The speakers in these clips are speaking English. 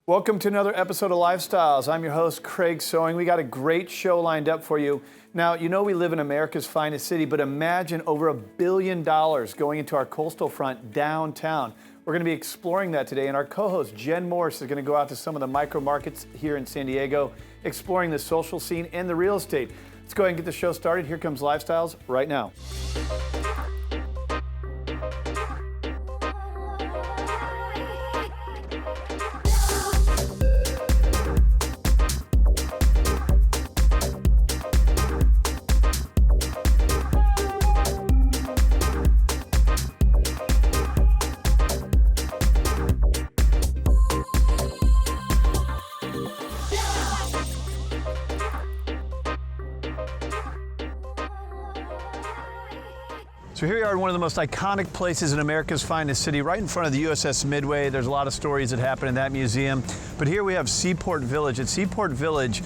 Welcome to another episode of Lifestyles. I'm your host, Craig Sewing. We got a great show lined up for you. Now, you know we live in America's finest city, but imagine over $1 billion going into our coastal front downtown. We're going to be exploring that today, and our co-host, Jen Morris, is going to go out to some of the micro markets here in San Diego, exploring the social scene and the real estate. Let's go ahead and get the show started. Here comes Lifestyles right now. So here we are in one of the most iconic places in America's finest city, right in front of the USS Midway. There's a lot of stories that happen in that museum. But here we have Seaport Village. At Seaport Village,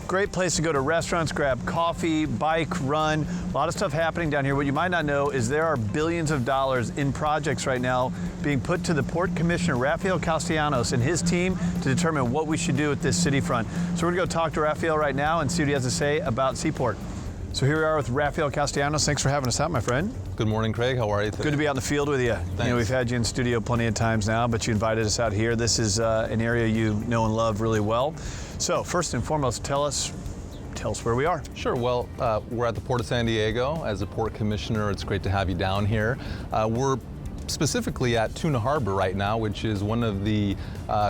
great place to go to restaurants, grab coffee, bike, run. A lot of stuff happening down here. What you might not know is there are billions of dollars in projects right now being put to the Port Commissioner, Rafael Castellanos, and his team to determine what we should do with this city front. So we're gonna go talk to Rafael right now and see what he has to say about Seaport. So here we are with Rafael Castellanos. Thanks for having us out, my friend. Good morning, Craig. How are you today? Good to be out in the field with you. Thanks. You know, we've had you in studio plenty of times now, but you invited us out here. This is an area you know and love really well. So first and foremost, tell us where we are. Sure. Well, we're at the Port of San Diego. As a Port Commissioner, it's great to have you down here. We're specifically at Tuna Harbor right now, which is one of the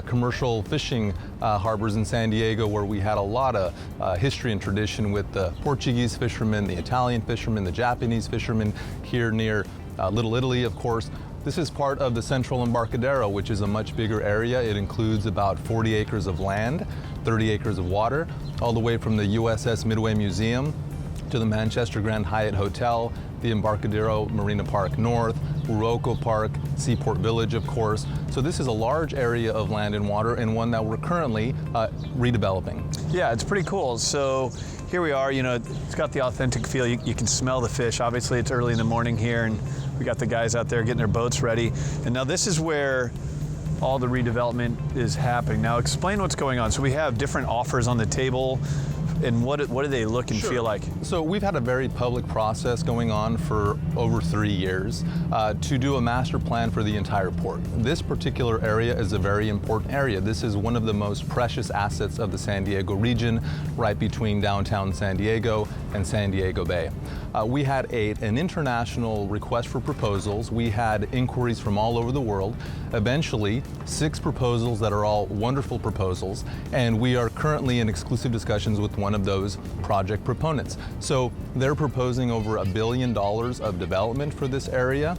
commercial fishing harbors in San Diego, where we had a lot of history and tradition with the Portuguese fishermen, the Italian fishermen, the Japanese fishermen here near Little Italy, of course. This is part of the Central Embarcadero, which is a much bigger area. It includes about 40 acres of land, 30 acres of water, all the way from the USS Midway Museum to the Manchester Grand Hyatt Hotel, the Embarcadero Marina Park North, Uroko Park, Seaport Village, of course. So this is a large area of land and water, and one that we're currently redeveloping. Yeah, it's pretty cool. So here we are, you know, it's got the authentic feel. You can smell the fish. Obviously, it's early in the morning here, and we got the guys out there getting their boats ready. And now this is where all the redevelopment is happening. Now explain what's going on. So we have different offers on the table, and what do they look and feel like? So we've had a very public process going on for over 3 years to do a master plan for the entire port. This particular area is a very important area. This is one of the most precious assets of the San Diego region, right between downtown San Diego and San Diego Bay. We had an international request for proposals. We had inquiries from all over the world. Eventually, 6 proposals that are all wonderful proposals, and we are currently in exclusive discussions with one of those project proponents. So they're proposing over $1 billion of development for this area.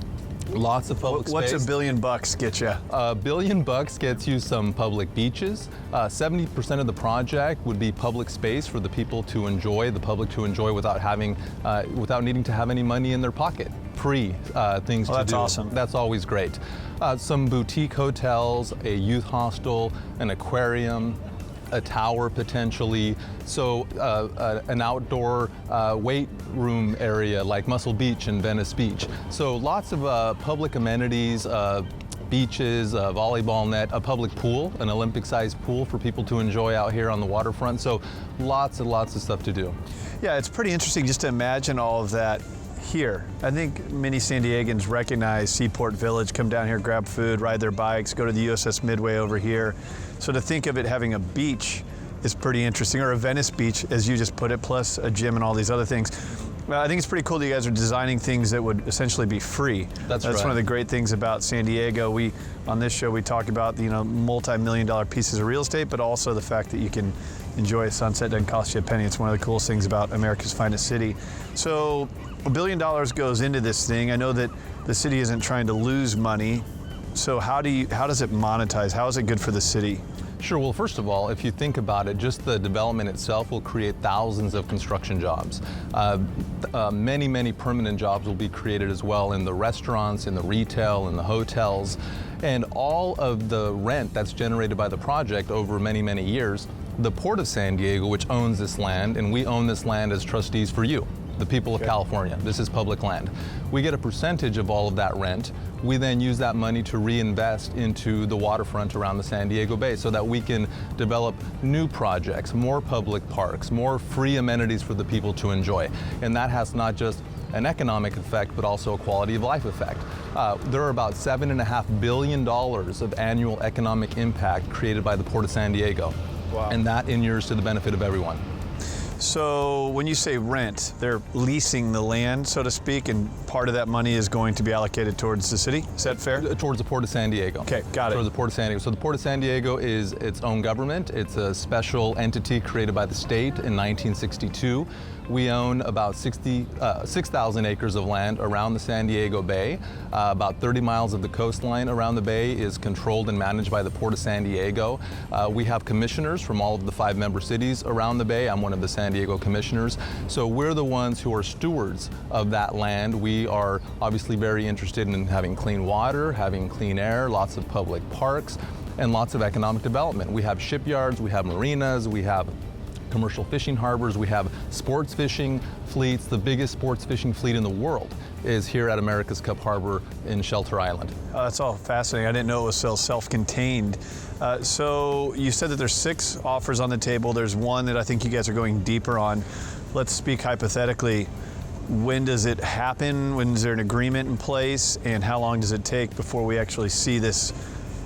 Lots of public space. What's $1 billion get you? $1 billion gets you some public beaches. 70% of the project would be public space for the people to enjoy, the public to enjoy without needing to have any money in their pocket. Free things to do. That's awesome. That's always great. Some boutique hotels, a youth hostel, an aquarium, a tower potentially, so an outdoor weight room area like Muscle Beach and Venice Beach. So lots of public amenities, beaches, a volleyball net, a public pool, an Olympic-sized pool for people to enjoy out here on the waterfront. So lots and lots of stuff to do. Yeah, it's pretty interesting just to imagine all of that here. I think many San Diegans recognize Seaport Village, come down here, grab food, ride their bikes, go to the USS Midway over here. So to think of it having a beach is pretty interesting, or a Venice Beach, as you just put it, plus a gym and all these other things. I think it's pretty cool that you guys are designing things that would essentially be free. That's right. One of the great things about San Diego. On this show, we talk about multi-million-dollar pieces of real estate, but also the fact that you can enjoy a sunset, doesn't cost you a penny. It's one of the coolest things about America's finest city. So $1 billion goes into this thing. I know that the city isn't trying to lose money. So how does it monetize? How is it good for the city? Sure. Well, first of all, if you think about it, just the development itself will create thousands of construction jobs. Many permanent jobs will be created as well in the restaurants, in the retail, in the hotels, and all of the rent that's generated by the project over many years. The Port of San Diego, which owns this land, and we own this land as trustees for you. the people of California. This is public land. We get a percentage of all of that rent. We then use that money to reinvest into the waterfront around the San Diego Bay so that we can develop new projects, more public parks, more free amenities for the people to enjoy. And that has not just an economic effect, but also a quality of life effect. There are about $7.5 billion of annual economic impact created by the Port of San Diego. Wow. And that inures to the benefit of everyone. So when you say rent, they're leasing the land, so to speak, and part of that money is going to be allocated towards the city? Is that fair? Towards the Port of San Diego. Okay, got it. Towards the Port of San Diego. So the Port of San Diego is its own government. It's a special entity created by the state in 1962. We own about 6,000 acres of land around the San Diego Bay. About 30 miles of the coastline around the bay is controlled and managed by the Port of San Diego. We have commissioners from all of the 5 member cities around the bay. I'm one of the San Diego commissioners. So we're the ones who are stewards of that land. We are obviously very interested in having clean water, having clean air, lots of public parks, and lots of economic development. We have shipyards, we have marinas, we have commercial fishing harbors, we have sports fishing fleets. The biggest sports fishing fleet in the world is here at America's Cup Harbor in Shelter Island. That's all fascinating. I didn't know it was so self-contained. So you said that there's 6 offers on the table. There's one that I think you guys are going deeper on. Let's speak hypothetically. When does it happen? When is there an agreement in place? And how long does it take before we actually see this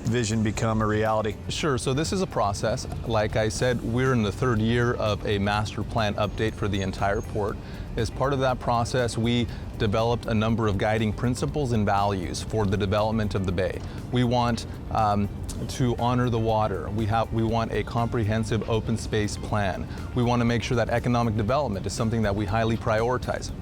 vision become a reality? Sure, so this is a process. Like I said, we're in the 3rd year of a master plan update for the entire port. As part of that process, we developed a number of guiding principles and values for the development of the bay. We want to honor the water. We want a comprehensive open space plan. We want to make sure that economic development is something that we highly prioritize.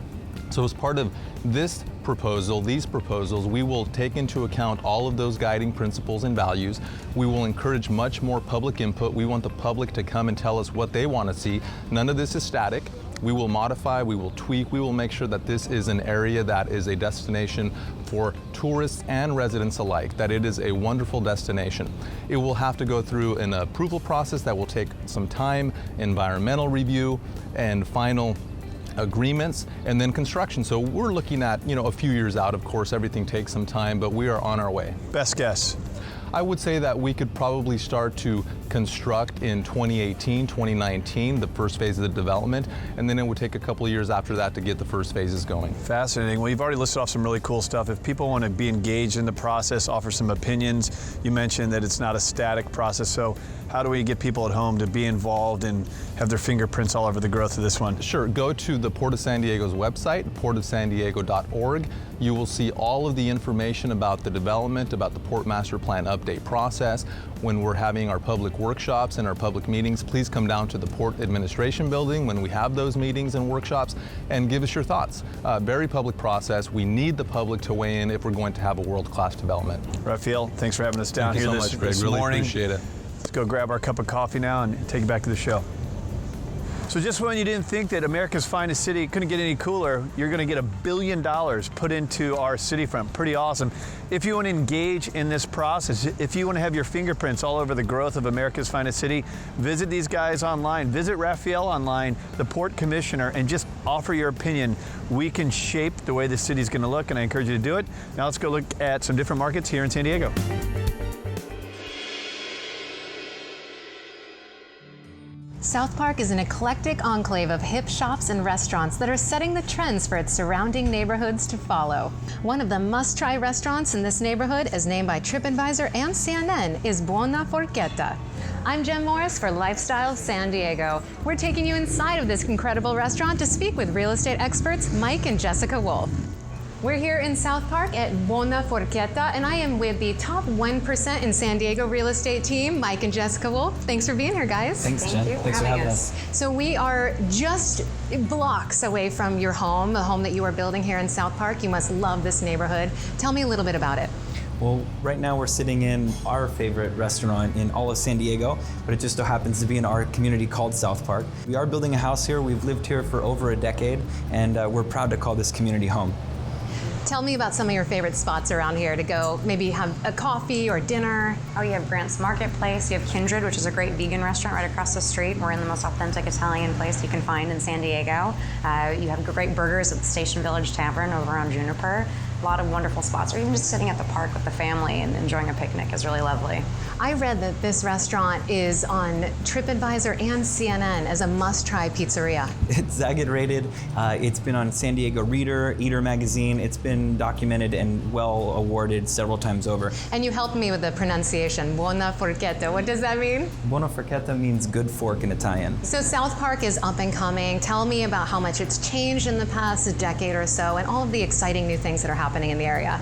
So as part of this proposal, these proposals, we will take into account all of those guiding principles and values. We will encourage much more public input. We want the public to come and tell us what they want to see. None of this is static. We will modify, we will tweak, we will make sure that this is an area that is a destination for tourists and residents alike, that it is a wonderful destination. It will have to go through an approval process that will take some time, environmental review, and final agreements, and then construction. So we're looking at, a few years out. Of course, everything takes some time, but we are on our way. Best guess? I would say that we could probably start to construct in 2018, 2019, the first phase of the development, and then it would take a couple of years after that to get the first phases going. Fascinating. Well, you've already listed off some really cool stuff. If people want to be engaged in the process, offer some opinions, you mentioned that it's not a static process, so how do we get people at home to be involved and have their fingerprints all over the growth of this one? Sure, go to the Port of San Diego's website, portofsandiego.org. You will see all of the information about the development, about the Port Master Plan update process. When we're having our public workshops and our public meetings, please come down to the Port Administration Building when we have those meetings and workshops and give us your thoughts. Very public process. We need the public to weigh in if we're going to have a world-class development. Raphael, thanks for having us down here Thank you so much, Greg. this really morning. Appreciate it. Let's go grab our cup of coffee now and take it back to the show. So just when you didn't think that America's finest city couldn't get any cooler, you're going to get $1 billion put into our city front. Pretty awesome. If you want to engage in this process, if you want to have your fingerprints all over the growth of America's finest city, visit these guys online. Visit Raphael online, the Port Commissioner, and just offer your opinion. We can shape the way the city's going to look, and I encourage you to do it. Now let's go look at some different markets here in San Diego. South Park is an eclectic enclave of hip shops and restaurants that are setting the trends for its surrounding neighborhoods to follow. One of the must-try restaurants in this neighborhood, as named by TripAdvisor and CNN, is Buona Forchetta. I'm Jen Morris for Lifestyle San Diego. We're taking you inside of this incredible restaurant to speak with real estate experts Mike and Jessica Wolf. We're here in South Park at Buona Forchetta, and I am with the top 1% in San Diego real estate team, Mike and Jessica Wolf. Thanks for being here, guys. Thanks, Jen. Thanks for having us. So we are just blocks away from your home, the home that you are building here in South Park. You must love this neighborhood. Tell me a little bit about it. Well, right now we're sitting in our favorite restaurant in all of San Diego, but it just so happens to be in our community called South Park. We are building a house here. We've lived here for over a decade, and we're proud to call this community home. Tell me about some of your favorite spots around here to go maybe have a coffee or dinner. Oh, you have Grant's Marketplace. You have Kindred, which is a great vegan restaurant right across the street. We're in the most authentic Italian place you can find in San Diego. You have great burgers at the Station Village Tavern over on Juniper. A lot of wonderful spots, or even just sitting at the park with the family and enjoying a picnic is really lovely. I read that this restaurant is on TripAdvisor and CNN as a must-try pizzeria. It's Zagat rated. It's been on San Diego Reader, Eater magazine. It's been documented and well awarded several times over. And you helped me with the pronunciation, buona forchetta. What does that mean? Buona forchetta means good fork in Italian. So South Park is up and coming. Tell me about how much it's changed in the past decade or so and all of the exciting new things that are happening in the area.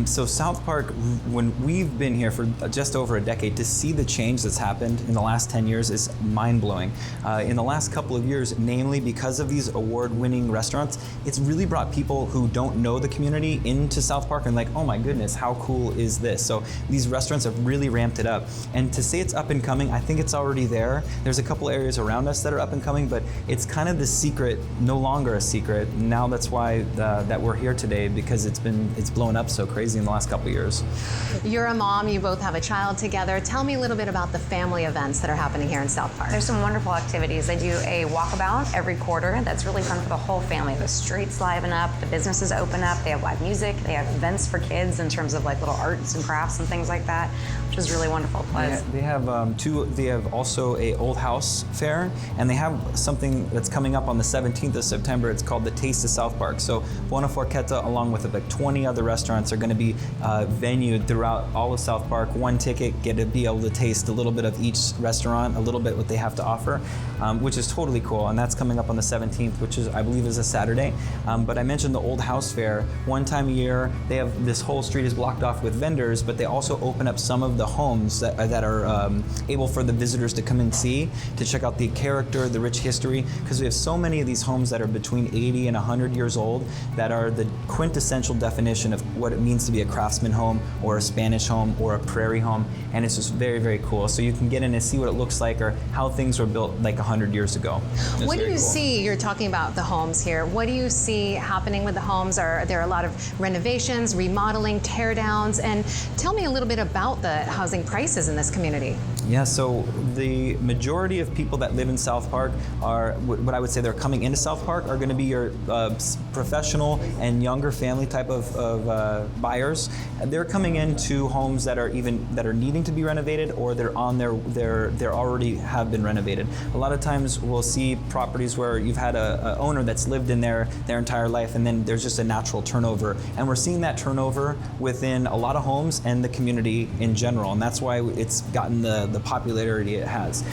So South Park, when we've been here for just over a decade, to see the change that's happened in the last 10 years is mind-blowing. In the last couple of years, namely because of these award-winning restaurants, it's really brought people who don't know the community into South Park and like, oh my goodness, how cool is this? So these restaurants have really ramped it up. And to say it's up and coming, I think it's already there. There's a couple areas around us that are up and coming, but it's kind of the secret, no longer a secret. Now that's why that we're here today, because it's blown up so crazy in the last couple of years. You're a mom, you both have a child together. Tell me a little bit about the family events that are happening here in South Park. There's some wonderful activities. They do a walkabout every quarter that's really fun for the whole family. The streets liven up, the businesses open up, they have live music, they have events for kids in terms of like little arts and crafts and things like that, which is really wonderful. They have they have also a old house fair, and they have something that's coming up on the 17th of September. It's called the Taste of South Park. So Buona Forchetta, along with like 20 other restaurants, are going to be venued throughout all of South Park. One ticket, get to be able to taste a little bit of each restaurant, a little bit what they have to offer, which is totally cool. And that's coming up on the 17th, which is, I believe, is a Saturday. But I mentioned the Old House Fair. One time a year, they have this whole street is blocked off with vendors, but they also open up some of the homes that are able for the visitors to come and see, to check out the character, the rich history, because we have so many of these homes that are between 80 and 100 years old that are the quintessential definition of what it means to be a craftsman home or a Spanish home or a prairie home, and it's just very, very cool. So you can get in and see what it looks like or how things were built like 100 years ago. What do you see? You're talking about the homes here. What do you see happening with the homes? Are there a lot of renovations, remodeling, tear downs? And tell me a little bit about the housing prices in this community. Yeah, so the majority of people that live in South Park are, what I would say they're coming into South Park are going to be your professional and younger family type of buyers. They're coming into homes that are needing to be renovated, or they're already have been renovated. A lot of times we'll see properties where you've had a owner that's lived in there their entire life, and then there's just a natural turnover. And we're seeing that turnover within a lot of homes and the community in general, and that's why it's gotten the popularity it has.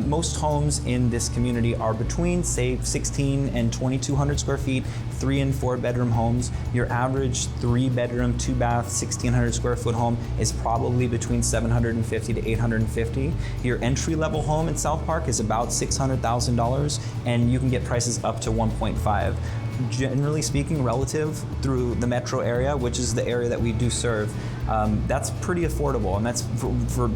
Most homes in this community are between, say, 16 and 2,200 square feet, 3 and 4 bedroom homes. Your average 3-bedroom, 2-bath, 1,600 square foot home is probably between $750 to $850. Your entry-level home in South Park is about $600,000, and you can get prices up to 1.5. Generally speaking, relative through the metro area, which is the area that we do serve, that's pretty affordable, and that's for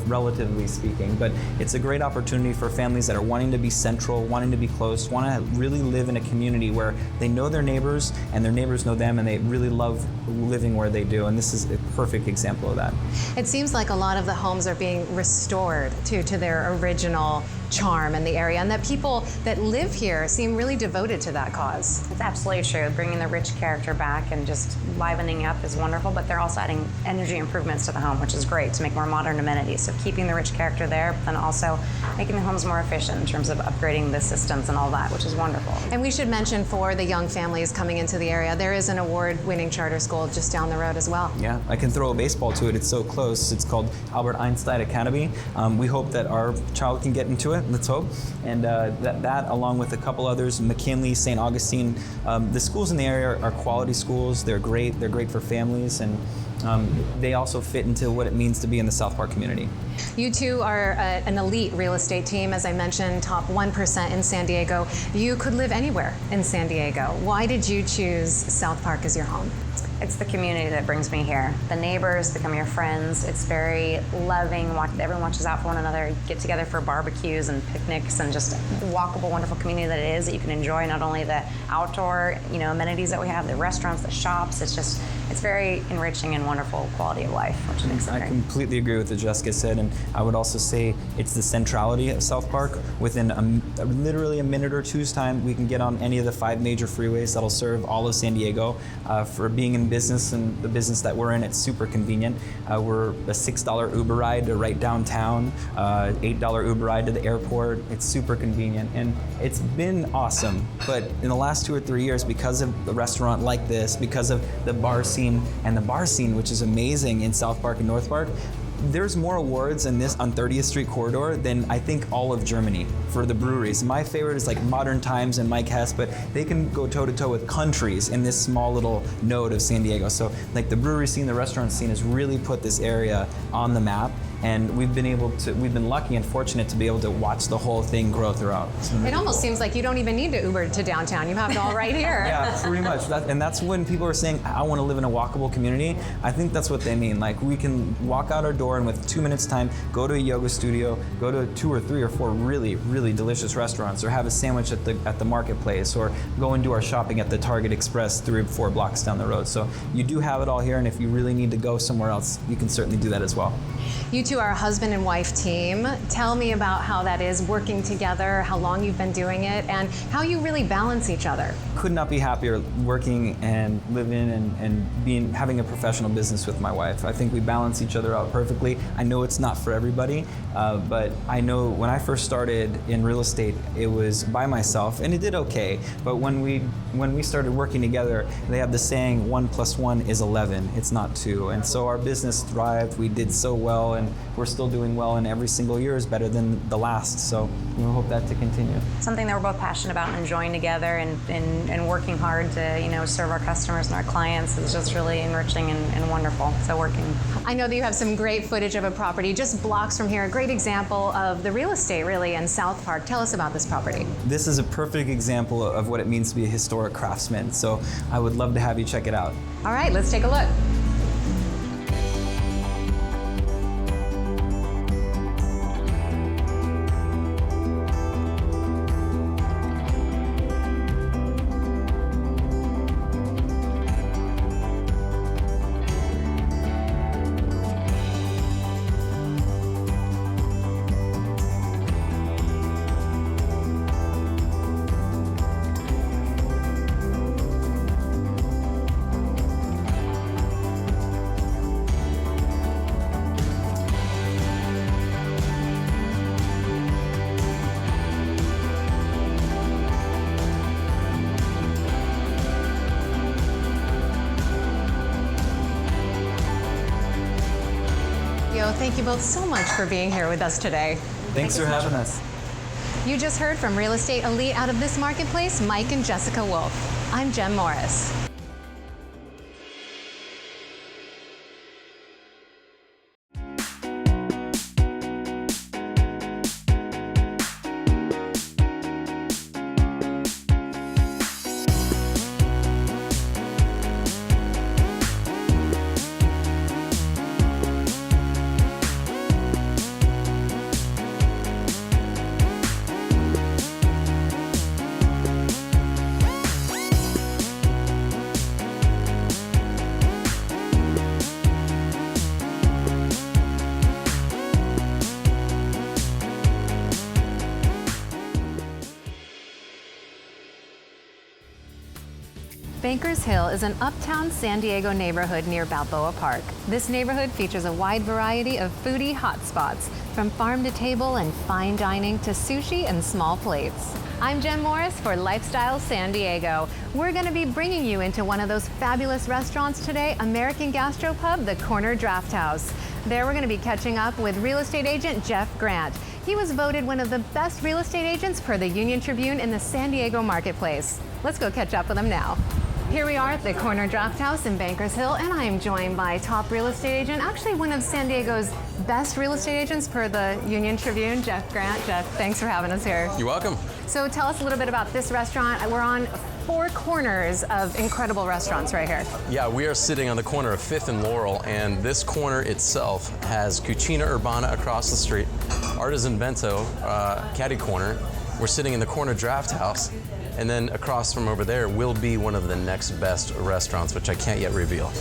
relatively speaking. But it's a great opportunity for families that are wanting to be central, wanting to be close, want to really live in a community where they know their neighbors and their neighbors know them, and they really love living where they do. And this is a perfect example of that. It seems like a lot of the homes are being restored to their original charm in the area, and that people that live here seem really devoted to that cause. It's absolutely true. Bringing the rich character back and just livening up is wonderful, but they're also adding energy improvements to the home, which is great, to make more modern amenities. So keeping the rich character there, but then also making the homes more efficient in terms of upgrading the systems and all that, which is wonderful. And we should mention, for the young families coming into the area, there is an award-winning charter school just down the road as well. Yeah, I can throw a baseball to it. It's so close. It's called Albert Einstein Academy. We hope that our child can get into it. Let's hope. And that along with a couple others, McKinley, St. Augustine, the schools in the area are quality schools. They're great. They're great for families, and they also fit into what it means to be in the South Park community. You two are an elite real estate team, as I mentioned, top 1% in San Diego. You could live anywhere in San Diego. Why did you choose South Park as your home? It's the community that brings me here. The neighbors become your friends. It's very loving. Everyone watches out for one another. Get together for barbecues and picnics, and just the walkable, wonderful community that it is, that you can enjoy not only the outdoor, amenities that we have, the restaurants, the shops. It's very enriching and wonderful quality of life, which makes it I great. completely agree with what Jessica said, and I would also say it's the centrality of South Park. Within literally a minute or two's time, we can get on any of the 5 major freeways that'll serve all of San Diego. For being in business and the business that we're in, it's super convenient. We're a $6 Uber ride to right downtown, $8 Uber ride to the airport. It's super convenient, and it's been awesome. But in the last 2 or 3 years, because of the restaurant like this, because of the bar scene, which is amazing in South Park and North Park, there's more awards in this on 30th Street corridor than I think all of Germany for the breweries. My favorite is like Modern Times and Mike Hess, but they can go toe to toe with countries in this small little node of San Diego. So like the brewery scene, the restaurant scene has really put this area on the map. And we've been lucky and fortunate to be able to watch the whole thing grow throughout. It almost seems like you don't even need to Uber to downtown. You have it all right here. Yeah, pretty much. And that's when people are saying, I want to live in a walkable community. I think that's what they mean. Like, we can walk out our door and with 2 minutes time, go to a yoga studio, go to 2 or 3 or 4 really, really delicious restaurants, or have a sandwich at the marketplace, or go and do our shopping at the Target Express 3 or 4 blocks down the road. So you do have it all here, and if you really need to go somewhere else, you can certainly do that as well. You two are a husband and wife team. Tell me about how that is working together, how long you've been doing it, and how you really balance each other. Could not be happier working and living and having a professional business with my wife. I think we balance each other out perfectly. I know it's not for everybody, but I know when I first started in real estate, it was by myself, and it did okay. But when we started working together, they have the saying, 1 + 1 is 11. It's not 2. And so our business thrived. We did so well, and we're still doing well, and every single year is better than the last. So we hope that to continue. Something that we're both passionate about and enjoying together, and working hard to serve our customers and our clients is just really enriching and wonderful. So working. I know that you have some great footage of a property just blocks from here. A great example of the real estate really in South Park. Tell us about this property. This is a perfect example of what it means to be a historic craftsman. So I would love to have you check it out. All right, let's take a look. Thank you both so much for being here with us today. Thanks for having us. You just heard from real estate elite out of this marketplace, Mike and Jessica Wolf. I'm Jen Morris. Bankers Hill is an uptown San Diego neighborhood near Balboa Park. This neighborhood features a wide variety of foodie hotspots, from farm to table and fine dining to sushi and small plates. I'm Jen Morris for Lifestyle San Diego. We're going to be bringing you into one of those fabulous restaurants today, American Gastropub, the Corner Draft House. There we're going to be catching up with real estate agent Jeff Grant. He was voted one of the best real estate agents per the Union Tribune in the San Diego marketplace. Let's go catch up with him now. Here we are at the Corner Draft House in Bankers Hill, and I am joined by top real estate agent, actually one of San Diego's best real estate agents per the Union Tribune, Jeff Grant. Jeff, thanks for having us here. You're welcome. So tell us a little bit about this restaurant. We're on four corners of incredible restaurants right here. Yeah, we are sitting on the corner of 5th and Laurel, and this corner itself has Cucina Urbana across the street, Artisan Bento, caddy corner. We're sitting in the corner draft house, and then across from over there will be one of the next best restaurants, which I can't yet reveal.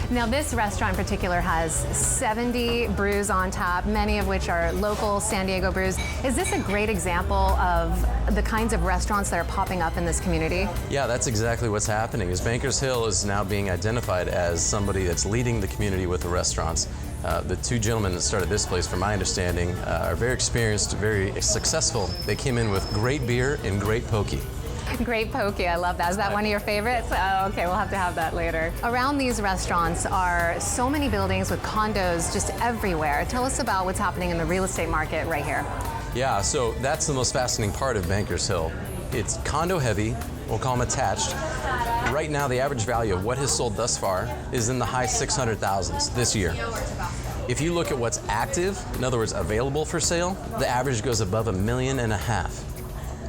Now this restaurant in particular has 70 brews on tap, many of which are local San Diego brews. Is this a great example of the kinds of restaurants that are popping up in this community? Yeah, that's exactly what's happening. Is Bankers Hill is now being identified as somebody that's leading the community with the restaurants. The two gentlemen that started this place, from my understanding, are very experienced, very successful. They came in with great beer and great pokey. Great pokey, I love that. Is that one of your favorites? Oh, okay, we'll have to have that later. Around these restaurants are so many buildings with condos just everywhere. Tell us about what's happening in the real estate market right here. Yeah, so that's the most fascinating part of Bankers Hill. It's condo heavy, we'll call them attached. Right now, the average value of what has sold thus far is in the high 600,000s this year. If you look at what's active, in other words, available for sale, the average goes above $1.5 million.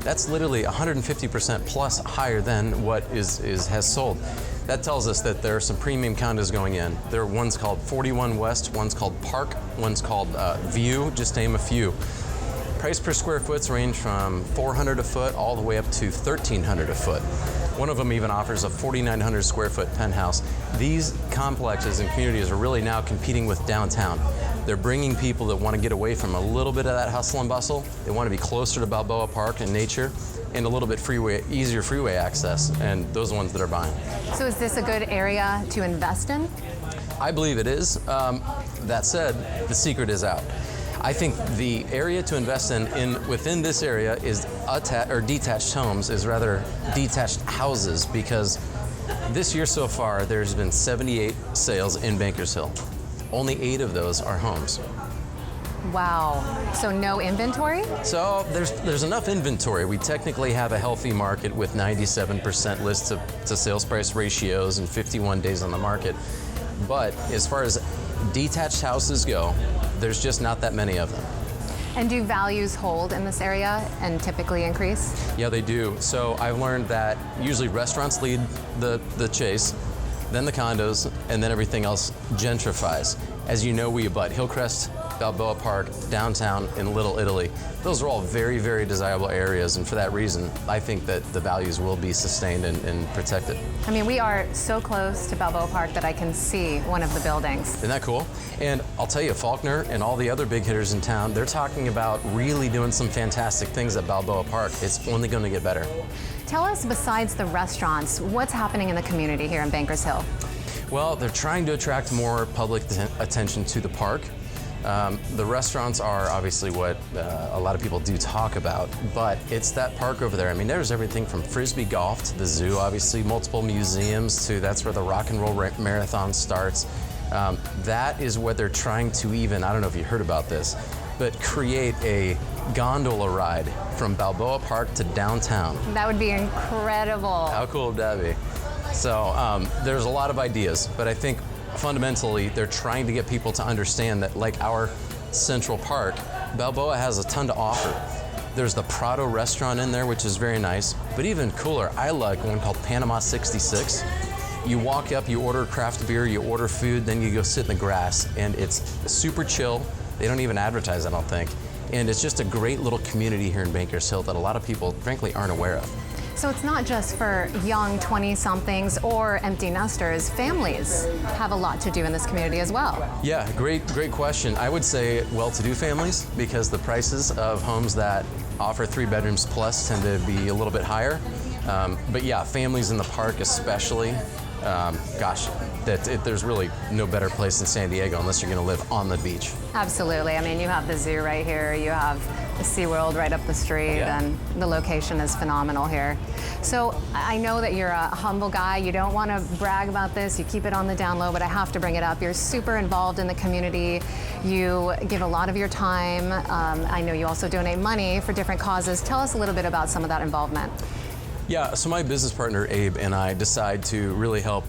That's literally 150% plus higher than what has sold. That tells us that there are some premium condos going in. There are ones called 41 West, one's called Park, one's called View, just name a few. Price per square foot range from $400 a foot all the way up to $1,300 a foot. One of them even offers a 4,900 square foot penthouse. These complexes and communities are really now competing with downtown. They're bringing people that want to get away from a little bit of that hustle and bustle. They want to be closer to Balboa Park and nature, and a little bit easier freeway access, and those are the ones that are buying. So is this a good area to invest in? I believe it is. That said, the secret is out. I think the area to invest in within this area is detached homes, is rather detached houses, because this year so far there's been 78 sales in Bankers Hill. Only 8 of those are homes. Wow. So no inventory? So there's enough inventory. We technically have a healthy market with 97% list to sales price ratios and 51 days on the market. But as far as detached houses go, there's just not that many of them. And do values hold in this area and typically increase? Yeah, they do. So I've learned that usually restaurants lead the chase, then the condos, and then everything else gentrifies. As you know, we abut Hillcrest, Balboa Park, downtown, and Little Italy. Those are all very, very desirable areas, and for that reason, I think that the values will be sustained and protected. I mean, we are so close to Balboa Park that I can see one of the buildings. Isn't that cool? And I'll tell you, Faulkner and all the other big hitters in town, they're talking about really doing some fantastic things at Balboa Park. It's only going to get better. Tell us, besides the restaurants, what's happening in the community here in Bankers Hill? Well, they're trying to attract more public attention to the park. The restaurants are obviously what a lot of people do talk about, but it's that park over there. I mean, there's everything from Frisbee golf to the zoo, obviously multiple museums, to that's where the rock and roll marathon starts. That is what they're trying to even, I don't know if you heard about this, but create a gondola ride from Balboa Park to downtown. That would be incredible. How cool would that be? So there's a lot of ideas, but I think fundamentally they're trying to get people to understand that, like our Central Park, Balboa has a ton to offer. There's the Prado restaurant in there, which is very nice, but even cooler, I like one called Panama 66. You walk up, you order craft beer, you order food, then you go sit in the grass, and it's super chill. They don't even advertise, I don't think. And it's just a great little community here in Bankers Hill that a lot of people, frankly, aren't aware of. So it's not just for young 20-somethings or empty nesters. Families have a lot to do in this community as well. Yeah, great question. I would say well-to-do families, because the prices of homes that offer 3 bedrooms plus tend to be a little bit higher. But yeah, families in the park especially. There's really no better place than San Diego unless you're going to live on the beach. Absolutely. I mean, you have the zoo right here. You have the SeaWorld right up the street, Yeah. and the location is phenomenal here. So I know that you're a humble guy. You don't want to brag about this. You keep it on the down low, but I have to bring it up. You're super involved in the community. You give a lot of your time. I know you also donate money for different causes. Tell us a little bit about some of that involvement. Yeah, so my business partner Abe and I decide to really help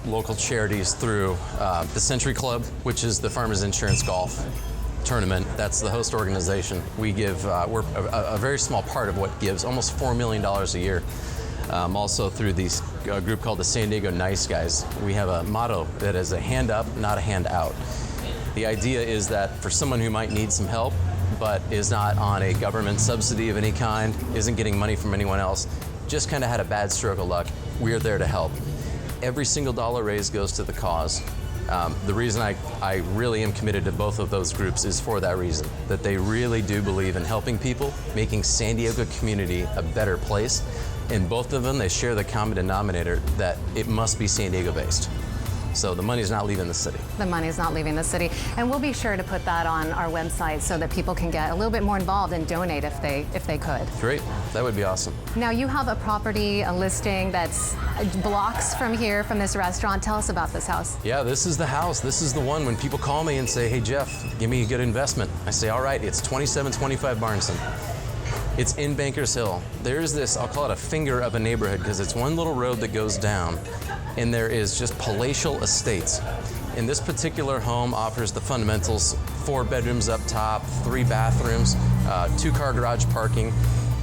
local charities through the Century Club, which is the Farmers Insurance Golf Tournament. That's the host organization. We give, we're a very small part of what gives almost $4 million a year. Also through a group called the San Diego Nice Guys. We have a motto that is a hand up, not a hand out. The idea is that for someone who might need some help, but is not on a government subsidy of any kind, isn't getting money from anyone else, just kind of had a bad stroke of luck, we're there to help. Every single dollar raised goes to the cause. The reason I really am committed to both of those groups is for that reason, that they really do believe in helping people, making San Diego community a better place. In both of them, they share the common denominator that it must be San Diego based. So the money's not leaving the city. The money's not leaving the city. And we'll be sure to put that on our website so that people can get a little bit more involved and donate if they could. Great, that would be awesome. Now you have a property, a listing that's blocks from here, from this restaurant. Tell us about this house. Yeah, this is the house. This is the one when people call me and say, hey Jeff, give me a good investment. I say, all right, it's 2725 Barneston. It's in Bankers Hill. There's this, I'll call it a finger of a neighborhood because it's one little road that goes down and there is just palatial estates. And this particular home offers the fundamentals: 4 bedrooms up top, 3 bathrooms, 2-car garage parking.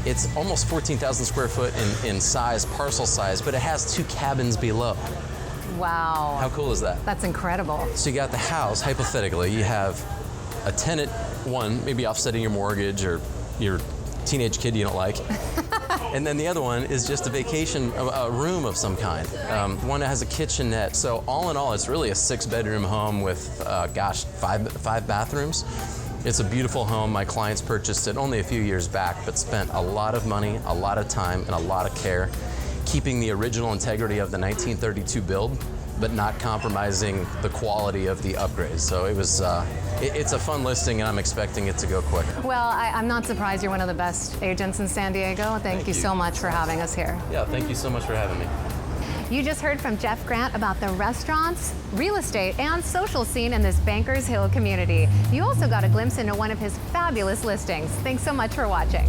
It's almost 14,000 square foot in size, parcel size, but it has 2 cabins below. Wow. How cool is that? That's incredible. So you got the house, hypothetically, you have a tenant, one, maybe offsetting your mortgage or your teenage kid you don't like. And then the other one is just a vacation, a room of some kind. One that has a kitchenette. So all in all, it's really a 6-bedroom home with, 5 bathrooms. It's a beautiful home. My clients purchased it only a few years back, but spent a lot of money, a lot of time, and a lot of care, keeping the original integrity of the 1932 build, but not compromising the quality of the upgrades. So it was, it's a fun listing, and I'm expecting it to go quick. Well, I'm not surprised. You're one of the best agents in San Diego. Thank you so much for having us here. Yeah, thank you so much for having me. You just heard from Jeff Grant about the restaurants, real estate, and social scene in this Bankers Hill community. You also got a glimpse into one of his fabulous listings. Thanks so much for watching.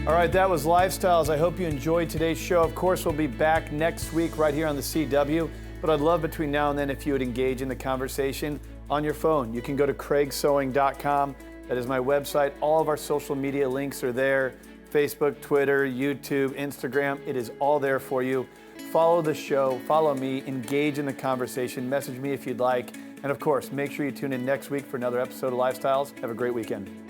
All right, that was Lifestyles. I hope you enjoyed today's show. Of course, we'll be back next week right here on the CW. But I'd love between now and then if you would engage in the conversation on your phone. You can go to craigsewing.com. That is my website. All of our social media links are there. Facebook, Twitter, YouTube, Instagram. It is all there for you. Follow the show, follow me, engage in the conversation, message me if you'd like. And of course, make sure you tune in next week for another episode of Lifestyles. Have a great weekend.